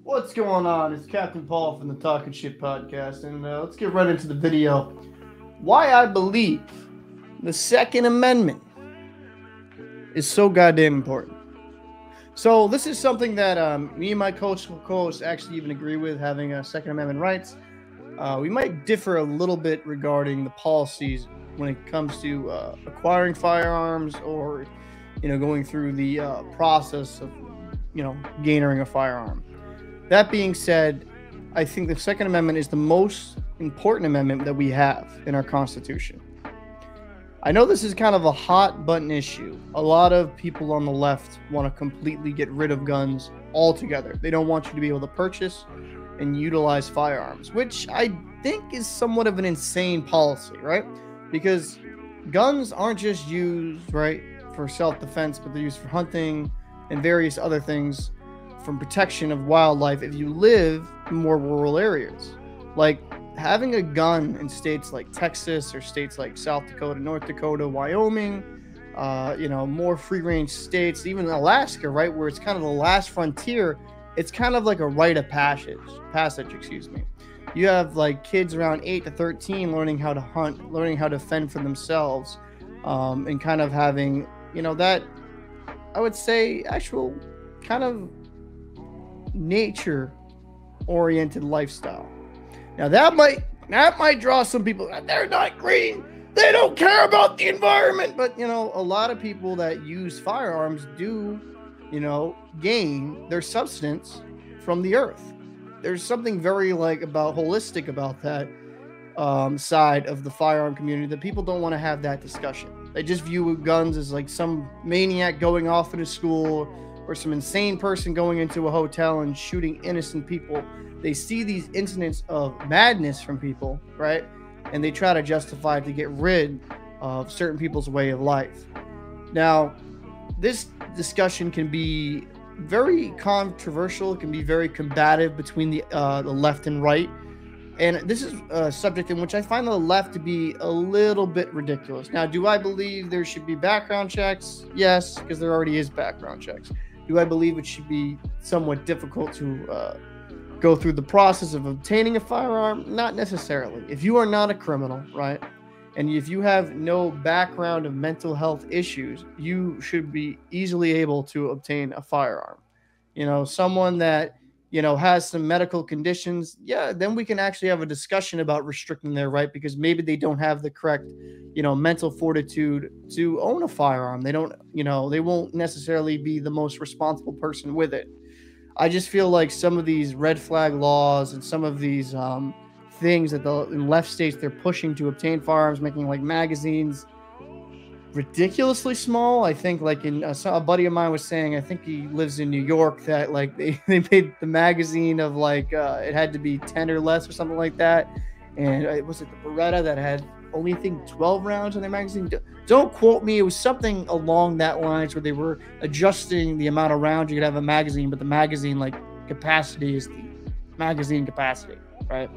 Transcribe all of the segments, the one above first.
What's going on? It's Captain Paul from the Talking Shit podcast, and let's get right into the video. Why I believe the Second Amendment is so goddamn important. So this is something that me and my co-host actually even agree with, having Second Amendment rights. We might differ a little bit regarding the policies when it comes to acquiring firearms or, going through the process of, gaining a firearm. That being said, I think the Second Amendment is the most important amendment that we have in our Constitution. I know this is kind of a hot button issue. A lot of people on the left want to completely get rid of guns altogether. They don't want you to be able to purchase and utilize firearms, which I think is somewhat of an insane policy, right? Because guns aren't just used, right, for self-defense, but they're used for hunting and various other things, from protection of wildlife if you live in more rural areas. Like having a gun in states like Texas or states like South Dakota, North Dakota, Wyoming, more free-range states, even Alaska, right, where it's kind of the last frontier. It's kind of like a rite of passage. You have like kids around 8 to 13 learning how to hunt, learning how to fend for themselves, and kind of having, that, I would say, actual kind of nature oriented lifestyle. Now that might draw some people. They're not green, they don't care about the environment, but a lot of people that use firearms do gain their substance from the earth. There's something very holistic about that side of the firearm community that people don't want to have that discussion. They just view guns as like some maniac going off into school or some insane person going into a hotel and shooting innocent people. They see these incidents of madness from people, right? And they try to justify it to get rid of certain people's way of life. Now, this discussion can be very controversial. It can be very combative between the left and right. And this is a subject in which I find the left to be a little bit ridiculous. Now, do I believe there should be background checks? Yes, because there already is background checks. Do I believe it should be somewhat difficult to go through the process of obtaining a firearm? Not necessarily. If you are not a criminal, right, and if you have no background of mental health issues, you should be easily able to obtain a firearm. Someone that, has some medical conditions, yeah, then we can actually have a discussion about restricting their right, because maybe they don't have the correct, mental fortitude to own a firearm. They don't, they won't necessarily be the most responsible person with it. I just feel like some of these red flag laws and some of these things that in left states they're pushing to obtain firearms, making like magazines ridiculously small. I think a buddy of mine was saying, I think he lives in New York, that they made the magazine of it had to be 10 or less or something like that. And was it the Beretta that had only 12 rounds in their magazine? Don't quote me. It was something along that lines where they were adjusting the amount of rounds you could have a magazine, but the magazine capacity is the magazine capacity, right?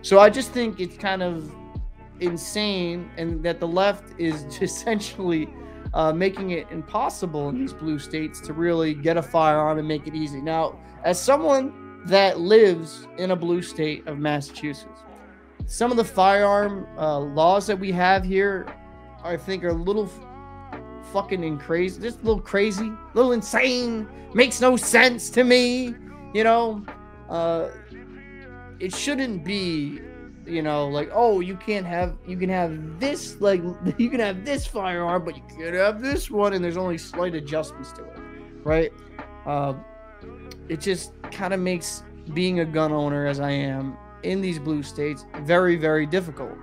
So I just think it's kind of insane, and that the left is essentially making it impossible in these blue states to really get a firearm and make it easy. Now, as someone that lives in a blue state of Massachusetts, some of the firearm laws that we have here, I think, are a little fucking crazy, just a little crazy, a little insane, makes no sense to me. It shouldn't be, oh, you can have this, you can have this firearm, but you can't have this one, and there's only slight adjustments to it, right? It just kind of makes being a gun owner, as I am in these blue states, very, very difficult,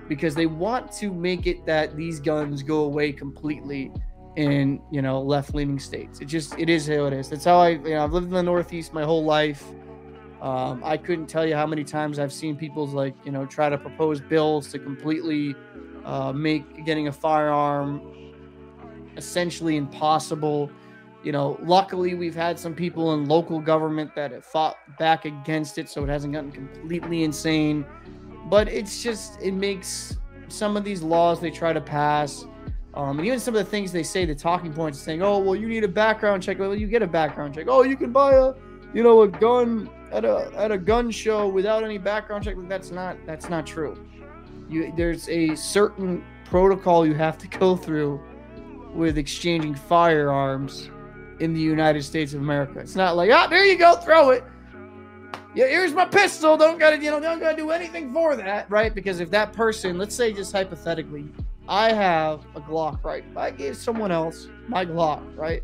because they want to make it that these guns go away completely in, left-leaning states. It is how it is. That's how I've lived in the Northeast my whole life. I couldn't tell you how many times I've seen people's try to propose bills to completely make getting a firearm essentially impossible. Luckily we've had some people in local government that have fought back against it, so it hasn't gotten completely insane. But it makes some of these laws they try to pass, and even some of the things they say, the talking points, saying, oh, well, you need a background check. Well, you get a background check. Oh, you can buy a gun at a gun show without any background check. That's not true. There's a certain protocol you have to go through with exchanging firearms in the United States of America. It's not like, there you go, throw it. Yeah, here's my pistol. Don't gotta do anything for that, right? Because if that person, let's say just hypothetically, I have a Glock, right? If I gave someone else my Glock, right?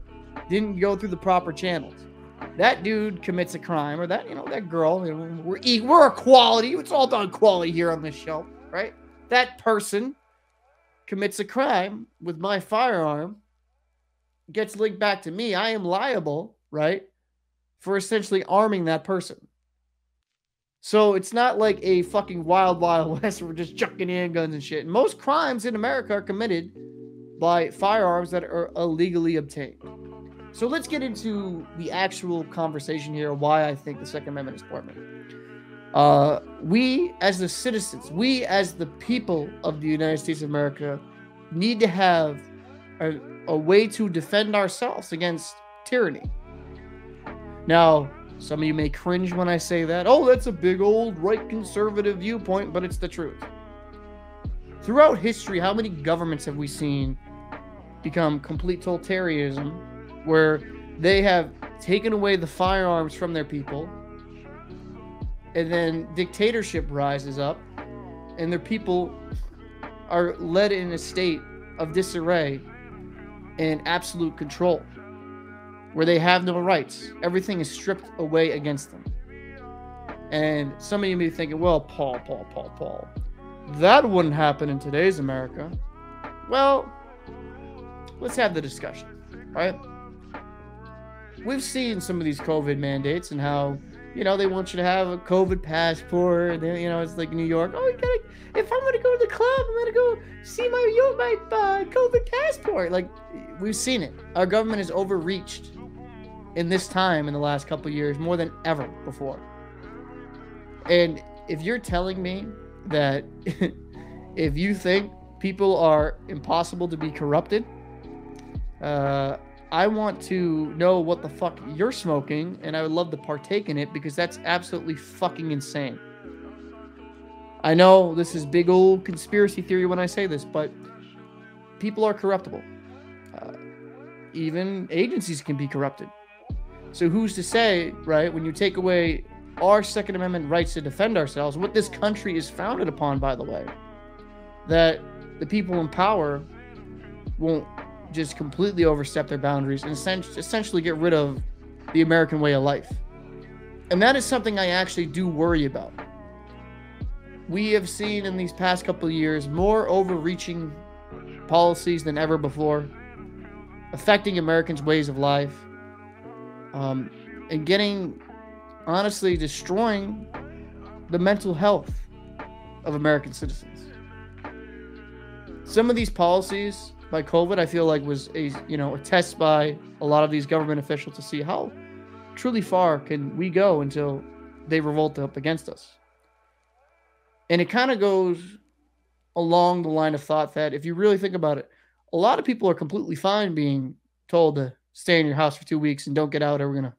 Didn't go through the proper channels. That dude commits a crime, or that girl, we're equality. It's all about equality here on this show, right? That person commits a crime with my firearm, gets linked back to me. I am liable, right, for essentially arming that person. So it's not like a fucking wild west where we're just chucking handguns and shit. And most crimes in America are committed by firearms that are illegally obtained. So let's get into the actual conversation here, why I think the Second Amendment is important. We as the citizens, we as the people of the United States of America need to have a way to defend ourselves against tyranny. Now, some of you may cringe when I say that. Oh, that's a big old right conservative viewpoint, but it's the truth. Throughout history, how many governments have we seen become complete totalitarianism, where they have taken away the firearms from their people, and then dictatorship rises up, and their people are led in a state of disarray and absolute control, where they have no rights. Everything is stripped away against them. And some of you may be thinking, well, Paul, that wouldn't happen in today's America. Well, let's have the discussion, right? We've seen some of these COVID mandates and how, they want you to have a COVID passport. It's like New York. Oh, if I'm going to go to the club, I'm going to go see my COVID passport. Like, we've seen it. Our government has overreached in this time in the last couple of years more than ever before. And if you're telling me that if you think people are impossible to be corrupted, I want to know what the fuck you're smoking, and I would love to partake in it, because that's absolutely fucking insane. I know this is big old conspiracy theory when I say this, but people are corruptible. Even agencies can be corrupted. So who's to say, right, when you take away our Second Amendment rights to defend ourselves, what this country is founded upon, by the way, that the people in power won't just completely overstep their boundaries and essentially get rid of the American way of life. And that is something I actually do worry about. We have seen in these past couple of years more overreaching policies than ever before, affecting Americans' ways of life, and honestly destroying the mental health of American citizens. Some of these policies by COVID, I feel like was a test by a lot of these government officials to see how truly far can we go until they revolt up against us. And it kind of goes along the line of thought that if you really think about it, a lot of people are completely fine being told to stay in your house for 2 weeks and don't get out, or we're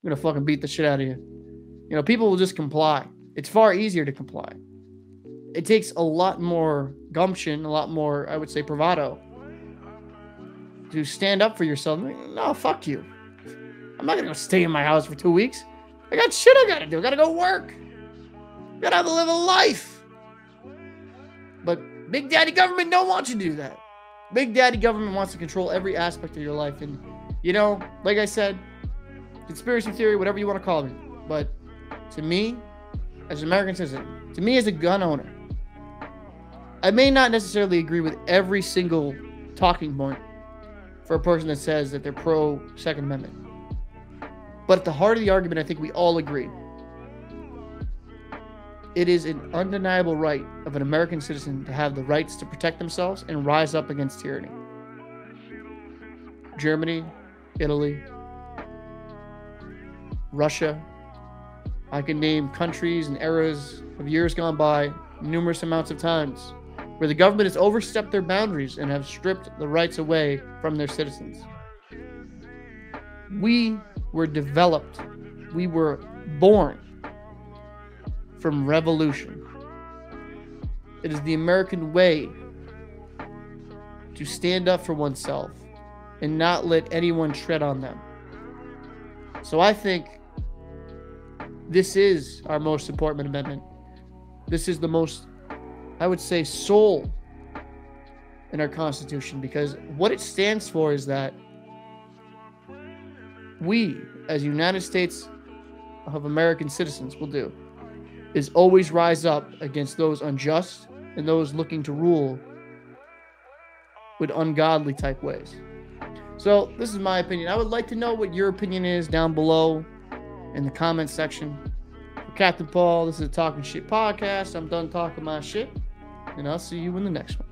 gonna fucking beat the shit out of you. People will just comply. It's far easier to comply. It takes a lot more gumption, a lot more, I would say, bravado to stand up for yourself. No, fuck you. I'm not going to go stay in my house for 2 weeks. I got shit I got to do. I got to go work. I got to live a life. But Big Daddy government don't want you to do that. Big Daddy government wants to control every aspect of your life. And, like I said, conspiracy theory, whatever you want to call me. But to me, as an American citizen, to me as a gun owner, I may not necessarily agree with every single talking point for a person that says that they're pro Second Amendment. But at the heart of the argument, I think we all agree. It is an undeniable right of an American citizen to have the rights to protect themselves and rise up against tyranny. Germany, Italy, Russia. I can name countries and eras of years gone by numerous amounts of times where the government has overstepped their boundaries and have stripped the rights away from their citizens. We were developed We were born from revolution. It is the American way to stand up for oneself and not let anyone tread on them. So I think this is our most important amendment. This is the most, I would say, soul in our Constitution, because what it stands for is that we, as United States of American citizens, will do is always rise up against those unjust and those looking to rule with ungodly type ways. So this is my opinion. I would like to know what your opinion is down below in the comment section. For Captain Paul, this is a Talking Shit podcast. I'm done talking my shit, and I'll see you in the next one.